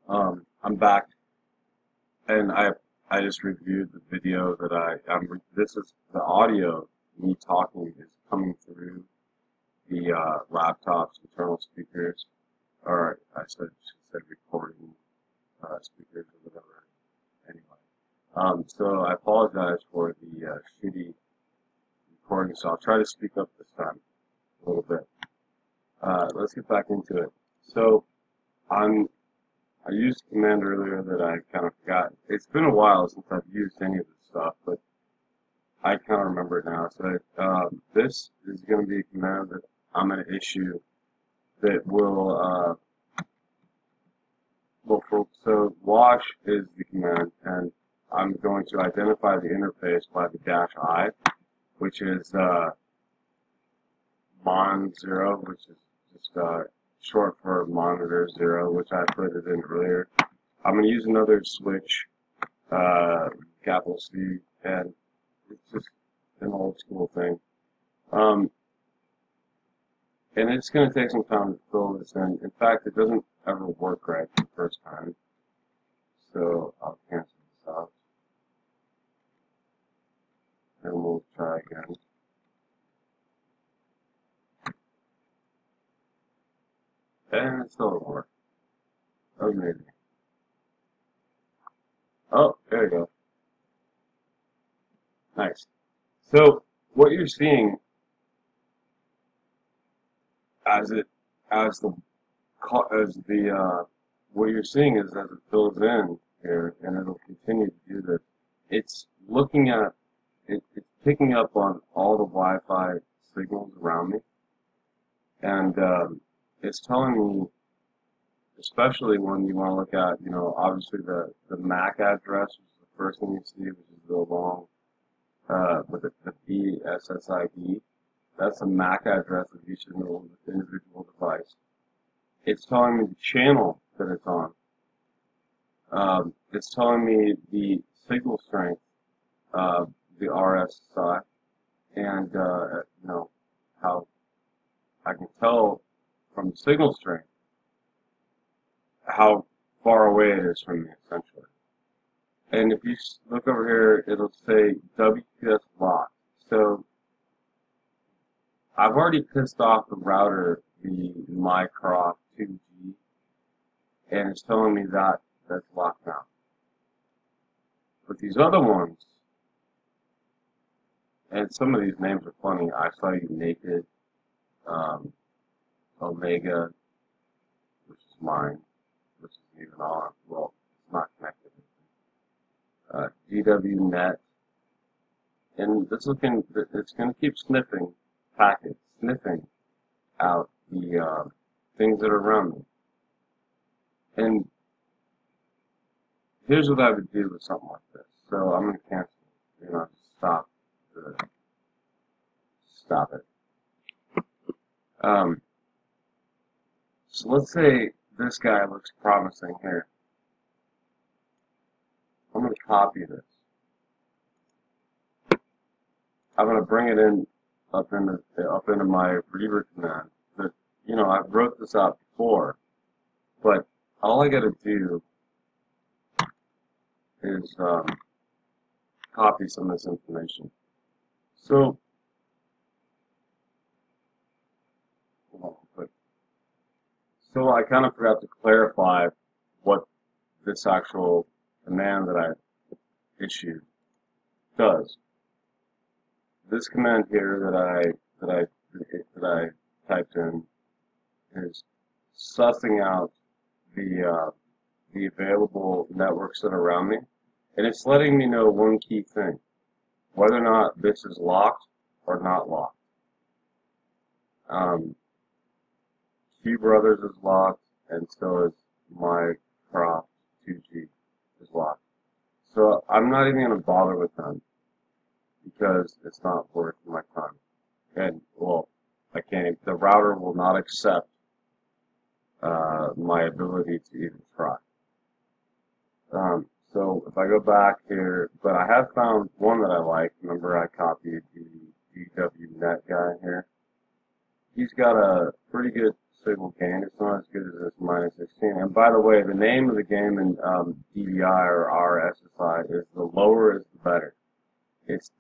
I'm back, and I just reviewed the video that this is the audio. Me talking is coming through the laptop's internal speakers, or she said recording speakers or whatever. Anyway, so I apologize for the shitty recording. So I'll try to speak up this time a little bit. Let's get back into it. So I'm I used a command earlier that I kind of forgot. It's been a while since I've used any of this stuff, but I kind of remember it now. So this is going to be a command that I'm going to issue that so wash is the command, and I'm going to identify the interface by the -I, which is mon0, which is just short for monitor 0, which I put it in earlier. I'm going to use another switch, capital C, and it's just an old school thing. And it's going to take some time to fill this in. In fact, it doesn't ever work right the first time. So I'll cancel this out. And we'll try again. And it still doesn't work. Amazing. Oh, there you go. Nice. So what you're seeing as the what you're seeing is as it fills in here, and it'll continue to do this. It's looking at it's picking up on all the Wi-Fi signals around me, and it's telling me, especially when you want to look at, obviously the MAC address is the first thing you see, which is the long with the BSSID. That's the MAC address of each individual device. It's telling me the channel that it's on. It's telling me the signal strength, the RSSI, and how I can tell from the signal strength how far away it is from me, essentially. And if you look over here, it'll say WPS locked. So I've already pissed off the router, the Mycroft 2G, and it's telling me that that's locked now. But these other ones, and some of these names are funny. I Saw You Naked, Omega, which is mine, which isn't even on. Well, it's not connected. DWNet, and it's going to keep sniffing packets, sniffing out the things that are around me. And here's what I would do with something like this. So I'm going to cancel, stop it. So let's say this guy looks promising here. I'm going to copy this. I'm going to bring it in up into my reader command. But I wrote this out before, but all I got to do is copy some of this information. So I kind of forgot to clarify what this actual command that I issued does. This command here that I typed in is sussing out the available networks that are around me, and it's letting me know one key thing: whether or not this is locked or not locked. Q Brothers is locked, and so is Mycroft 2G is locked. So I'm not even going to bother with them because it's not worth my time. And, well, I can't. The router will not accept my ability to even try. So if I go back here, but I have found one that I like. Remember, I copied the DWNet guy here. He's got a pretty good signal gain. It's not as good as this minus 16. And by the way, the name of the game in DVI or RSSI is the lower is the better.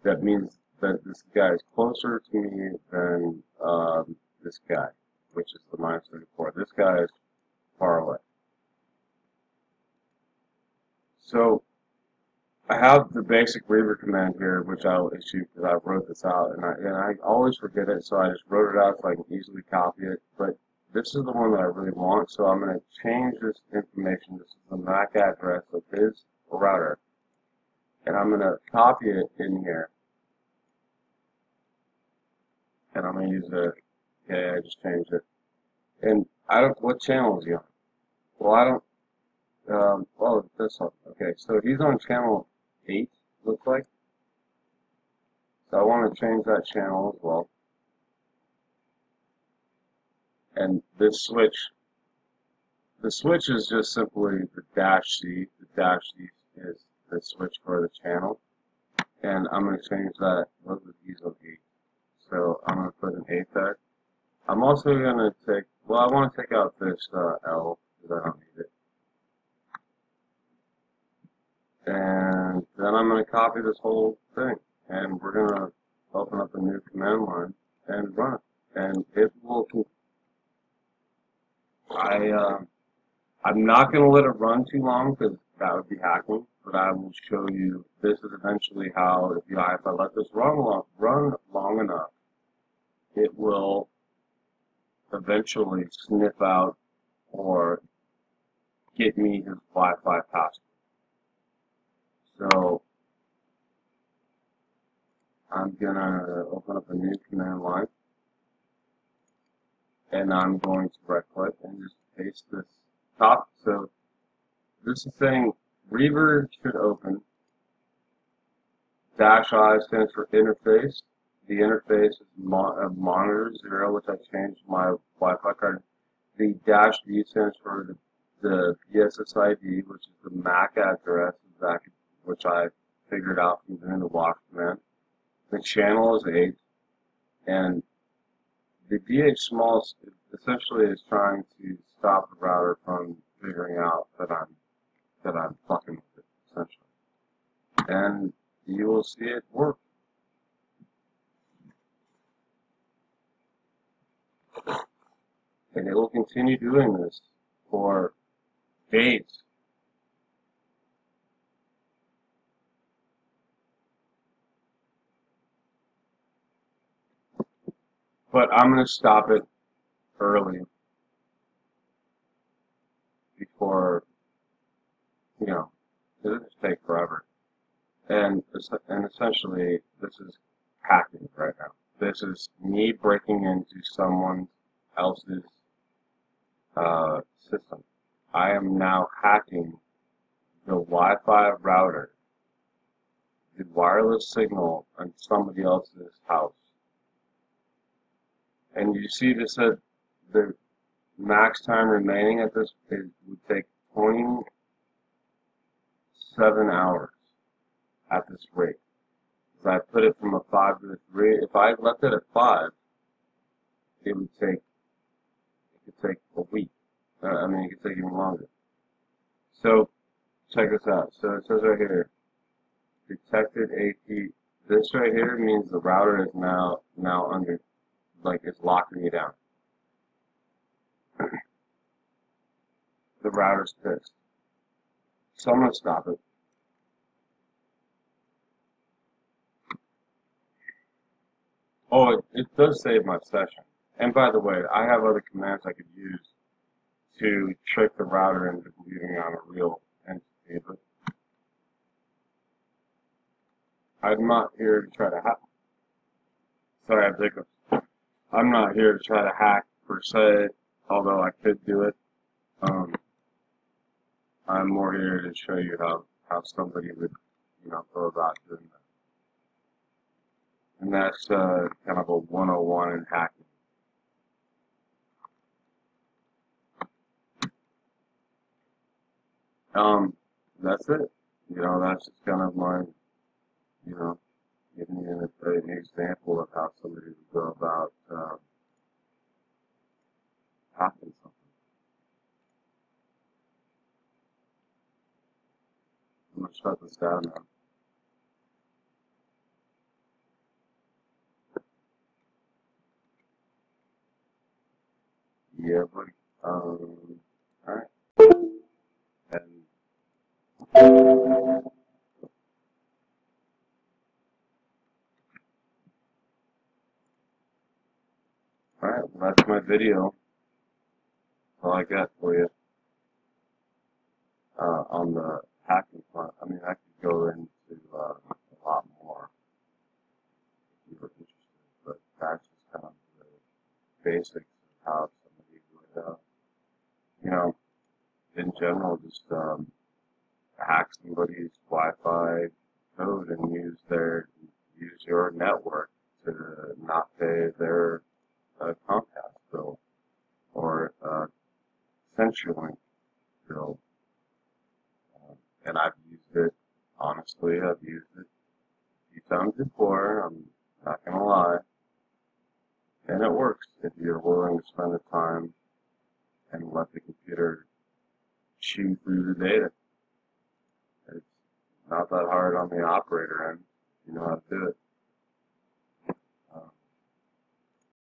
That means that this guy is closer to me than this guy, which is the minus 34. This guy is far away. So I have the basic Reaver command here, which I'll issue because I wrote this out, and I always forget it, so I just wrote it out so I can easily copy it. But this is the one that I really want, so I'm going to change this information. This is the MAC address of his router, and I'm going to copy it in here, and I'm going to use it. Okay, I just changed it. And I don't. What channel is he on? Well, I don't. Oh, this one. Okay, so he's on channel 8, looks like. So I want to change that channel as well. And this switch, the switch is just simply the dash C. The dash C is the switch for the channel. And I'm going to change that. He's on 8. So I'm going to put an 8 there. I'm also going to take, well, I want to take out this L because I don't need it. And then I'm going to copy this whole thing, and we're going to open up a new command line and run it. And it will, I'm not going to let it run too long because that would be hacking, but I will show you, this is eventually how, if I let this run long enough, it will eventually sniff out or get me his Wi-Fi password. So I'm going to open up a new command line, and I'm going to right click and just paste this top. So this is saying Reaver should open. Dash I stands for interface. The interface is monitor 0, which I changed my Wi-Fi card. The dash D stands for the PSSID, which is the MAC address, which I figured out from doing the watch command. The channel is 8, and the DH small essentially is trying to stop the router from figuring out that I'm fucking with it, essentially. And you will see it work. And it will continue doing this for days. But I'm going to stop it early before, it'll just take forever. And essentially, this is hacking right now. This is me breaking into someone else's system. I am now hacking the Wi-Fi router, the wireless signal on somebody else's house. And you see this at the max time remaining at this, it would take 27 hours at this rate. If I put it from a 5 to a 3, if I left it at 5, it could take a week. It could take even longer. So, check this out. So it says right here, detected AP. This right here means the router is now under, like it's locking me down. The router's pissed. So I'm going to stop it. Oh, it does save my session. And by the way, I have other commands I could use to trick the router into believing I'm a real entity, but I'm not here to try to hack. Sorry, I have hiccups. I'm not here to try to hack per se, although I could do it. I'm more here to show you how somebody would, go about doing that. And that's kind of a 101 in hacking. That's it. That's just kind of my, giving you an example of how somebody would go about hacking something. I'm gonna shut this down now. Yeah, buddy. Alright. And alright, well, that's my video. That's all I got for you on the hacking front. I mean, I could go into a lot more if you were interested, but that's just kind of the basics of how somebody would, you know, in general, just hack somebody's Wi-Fi code and use your network to not pay their Comcast bill or CenturyLink bill. And I've used it, honestly, I've used it a few times before, I'm not going to lie. And it works if you're willing to spend the time and let the computer chew through the data. It's not that hard on the operator end. You know how to do it.